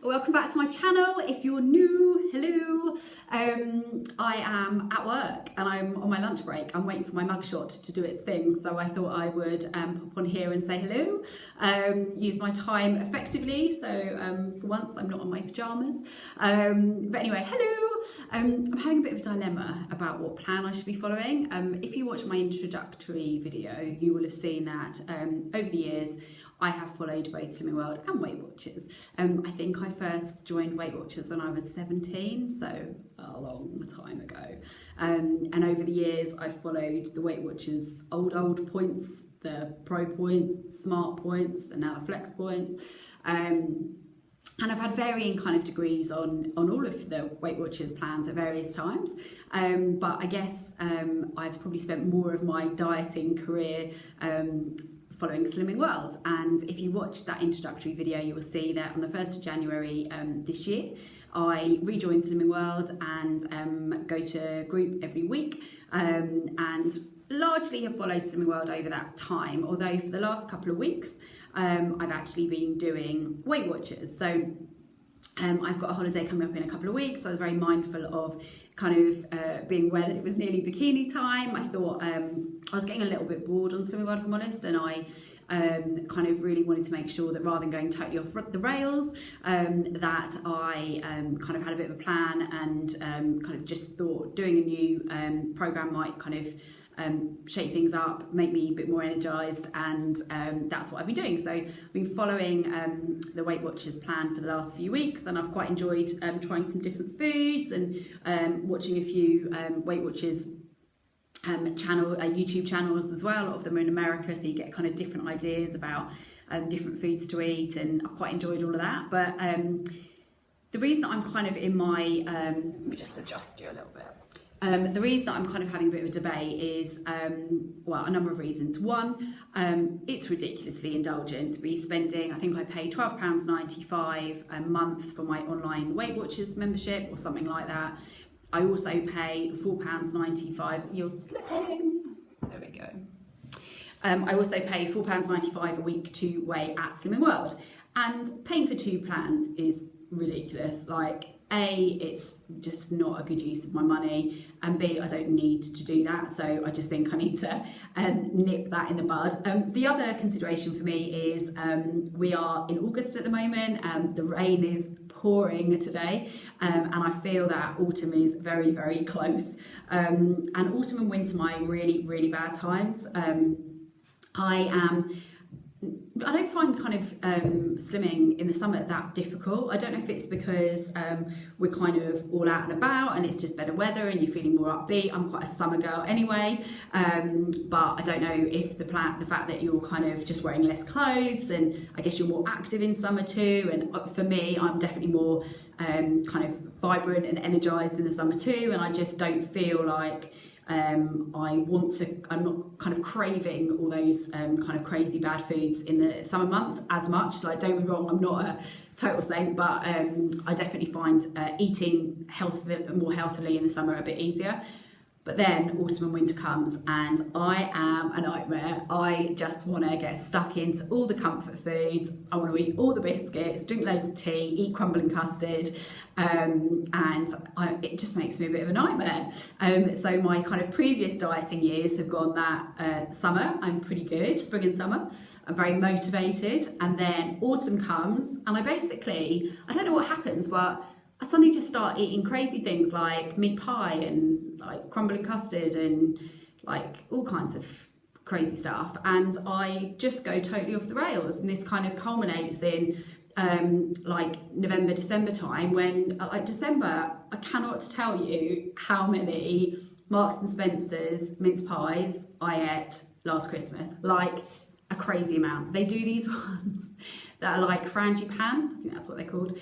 Welcome back to my channel. If you're new, hello. I am at work and I'm on my lunch break. I'm waiting for my mugshot to do its thing, so I thought I would pop on here and say hello, use my time effectively, so for once I'm not on my pyjamas. But anyway, hello. I'm having a bit of a dilemma about what plan I should be following. If you watch my introductory video, you will have seen that over the years I have followed both Slimming World and Weight Watchers. I think I first joined Weight Watchers when I was 17, so a long time ago. And over the years I've followed the Weight Watchers old points, the Pro points, Smart points, and now the Flex points. And I've had varying kind of degrees on all of the Weight Watchers plans at various times. But I guess I've probably spent more of my dieting career following Slimming World, and if you watch that introductory video you will see that on the 1st of January this year I rejoined Slimming World and go to group every week, and largely have followed Slimming World over that time, although for the last couple of weeks I've actually been doing Weight Watchers. So I've got a holiday coming up in a couple of weeks, so I was very mindful of kind of being aware that it was nearly bikini time. I thought I was getting a little bit bored on Slimming World, if I'm honest, and I kind of really wanted to make sure that rather than going totally off the rails, that I kind of had a bit of a plan, and kind of just thought doing a new program might kind of shake things up, make me a bit more energized, and that's what I've been doing. So I've been following the Weight Watchers plan for the last few weeks, and I've quite enjoyed trying some different foods and watching a few Weight Watchers YouTube channels as well. A lot of them are in America, so you get kind of different ideas about different foods to eat, and I've quite enjoyed all of that. But the reason that I'm kind of in my let me just adjust you a little bit. The reason that I'm kind of having a bit of a debate is, well, a number of reasons. One, it's ridiculously indulgent to be spending, I think I pay £12.95 a month for my online Weight Watchers membership or something like that. I also pay £4.95, you're slipping, there we go. I also pay £4.95 a week to weigh at Slimming World, and paying for two plans is ridiculous. Like, A, it's just not a good use of my money, and B, I don't need to do that, so I just think I need to nip that in the bud. The other consideration for me is we are in August at the moment, the rain is pouring today, and I feel that autumn is very, very close, and autumn and winter are my really bad times. I don't find kind of slimming in the summer that difficult. I don't know if it's because we're kind of all out and about and it's just better weather and you're feeling more upbeat. I'm quite a summer girl anyway, but I don't know if the fact that you're kind of just wearing less clothes, and I guess you're more active in summer too, and for me I'm definitely more kind of vibrant and energized in the summer too, and I just don't feel like I'm not kind of craving all those kind of crazy bad foods in the summer months as much. Like, don't be wrong, I'm not a total saint, but I definitely find eating more healthily in the summer a bit easier. But then autumn and winter comes and I am a nightmare. I just want to get stuck into all the comfort foods. I want to eat all the biscuits, drink loads of tea, eat crumbling custard, and it just makes me a bit of a nightmare. So my kind of previous dieting years have gone that summer, I'm pretty good, spring and summer, I'm very motivated, and then autumn comes and I don't know what happens, but I suddenly just start eating crazy things like meat pie and like crumbling custard and like all kinds of crazy stuff, and I just go totally off the rails, and this kind of culminates in like November, December time, when like December, I cannot tell you how many Marks and Spencer's mince pies I ate last Christmas, like a crazy amount. They do these ones that are like frangipan, I think that's what they're called.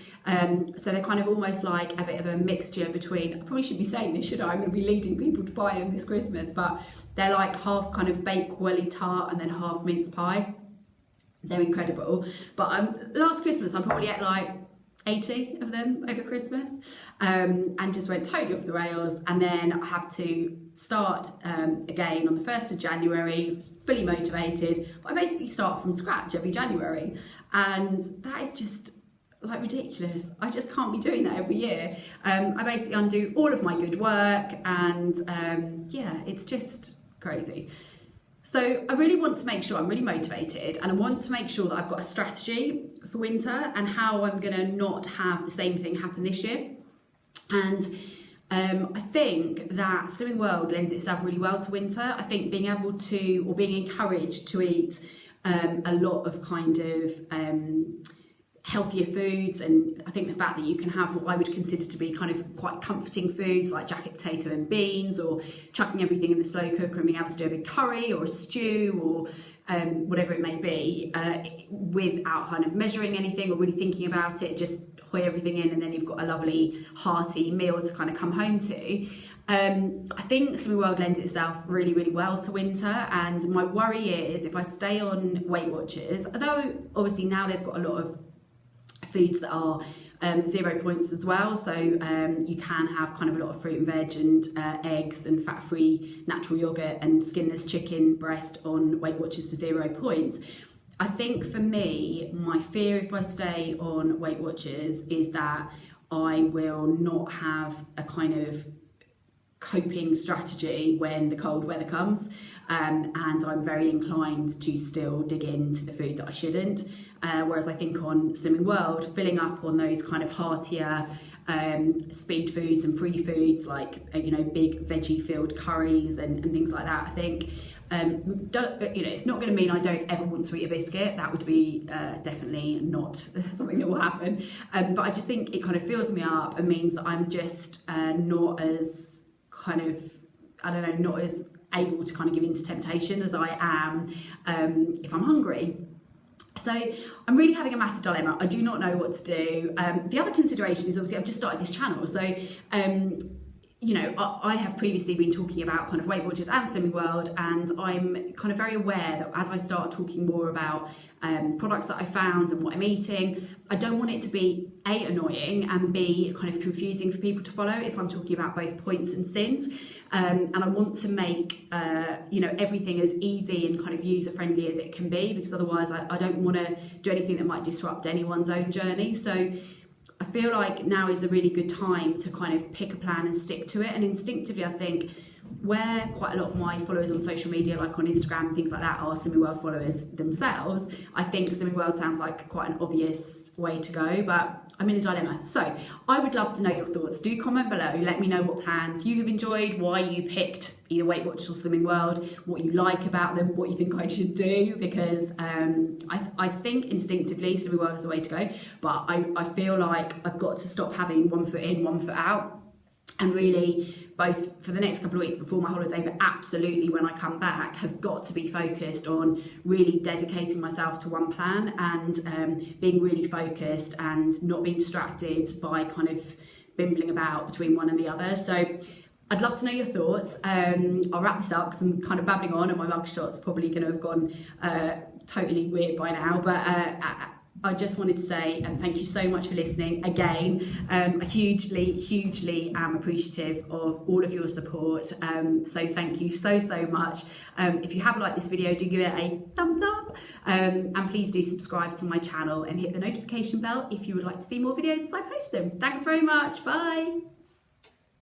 So they're kind of almost like a bit of a mixture between, I probably should be saying this, should I? I'm going to be leading people to buy them this Christmas, but they're like half kind of baked welly tart and then half mince pie. They're incredible. But last Christmas I probably ate like 80 of them over Christmas, and just went totally off the rails, and then I have to start again on the 1st of January, fully motivated, but I basically start from scratch every January, and that is just like ridiculous. I just can't be doing that every year. I basically undo all of my good work, and yeah, it's just crazy. So I really want to make sure I'm really motivated, and I want to make sure that I've got a strategy for winter and how I'm going to not have the same thing happen this year. And I think that Slimming World lends itself really well to winter. I think being able to, or being encouraged to eat a lot of kind of healthier foods, and I think the fact that you can have what I would consider to be kind of quite comforting foods like jacket potato and beans, or chucking everything in the slow cooker and being able to do a big curry or a stew or whatever it may be, without kind of measuring anything or really thinking about it, just hoy everything in, and then you've got a lovely hearty meal to kind of come home to. I think Slimming World lends itself really, really well to winter, and my worry is if I stay on Weight Watchers, although obviously now they've got a lot of foods that are 0 points as well, so you can have kind of a lot of fruit and veg and eggs and fat-free natural yogurt and skinless chicken breast on Weight Watchers for 0 points. I think for me, my fear if I stay on Weight Watchers is that I will not have a kind of coping strategy when the cold weather comes, and I'm very inclined to still dig into the food that I shouldn't. Whereas I think on Slimming World, filling up on those kind of heartier speed foods and free foods like big veggie filled curries and things like that, I think it's not going to mean I don't ever want to eat a biscuit. That would be definitely not something that will happen. But I just think it kind of fills me up and means that I'm just not as kind of, not as able to kind of give in to temptation as I am if I'm hungry. So I'm really having a massive dilemma. I do not know what to do. The other consideration is obviously I've just started this channel. So, I have previously been talking about kind of Weight Watchers and Slimming World, and I'm kind of very aware that as I start talking more about products that I found and what I'm eating, I don't want it to be A, annoying, and B, kind of confusing for people to follow if I'm talking about both points and sins. And I want to make, everything as easy and kind of user-friendly as it can be, because otherwise I don't want to do anything that might disrupt anyone's own journey. So I feel like now is a really good time to kind of pick a plan and stick to it. And instinctively, I think where quite a lot of my followers on social media, like on Instagram and things like that, are Slimming World followers themselves, I think Slimming World sounds like quite an obvious way to go, but I'm in a dilemma. So I would love to know your thoughts. Do comment below, let me know what plans you have enjoyed, why you picked either Weight Watchers or Slimming World, what you like about them, what you think I should do, because I think instinctively Slimming World is the way to go, but I feel like I've got to stop having one foot in, one foot out, and really both for the next couple of weeks before my holiday, but absolutely when I come back, have got to be focused on really dedicating myself to one plan and being really focused and not being distracted by kind of bimbling about between one and the other. So I'd love to know your thoughts. I'll wrap this up because I'm kind of babbling on and my mug shot's probably going to have gone totally weird by now, but I just wanted to say thank you so much for listening again. I hugely am appreciative of all of your support. So thank you so much. If you have liked this video, do give it a thumbs up. And please do subscribe to my channel and hit the notification bell if you would like to see more videos as I post them. Thanks very much. Bye.